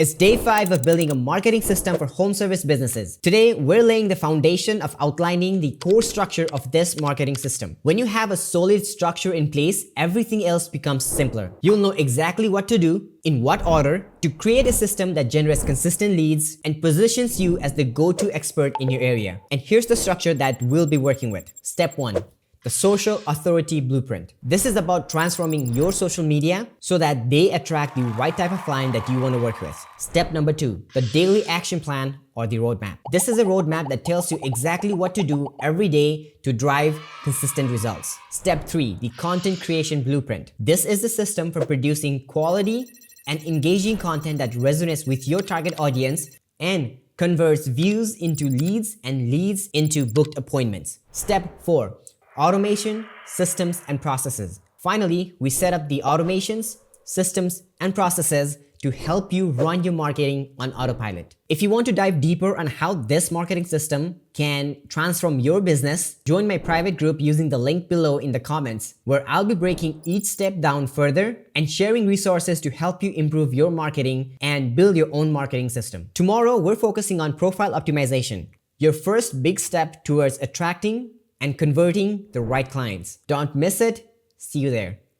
It's day 5 of building a marketing system for home service businesses. Today, we're laying the foundation of outlining the core structure of this marketing system. When you have a solid structure in place, everything else becomes simpler. You'll know exactly what to do, in what order, to create a system that generates consistent leads and positions you as the go-to expert in your area. And here's the structure that we'll be working with. Step 1. The social authority blueprint. This is about transforming your social media so that they attract the right type of client that you want to work with. Step number 2, the daily action plan or the roadmap. This is a roadmap that tells you exactly what to do every day to drive consistent results. Step 3, the content creation blueprint. This is the system for producing quality and engaging content that resonates with your target audience and converts views into leads and leads into booked appointments. Step 4, automation, systems, and processes. Finally, we set up the automations, systems, and processes to help you run your marketing on autopilot. If you want to dive deeper on how this marketing system can transform your business, join my private group using the link below in the comments, where I'll be breaking each step down further and sharing resources to help you improve your marketing and build your own marketing system. Tomorrow, we're focusing on profile optimization, your first big step towards attracting and converting the right clients. Don't miss it. See you there.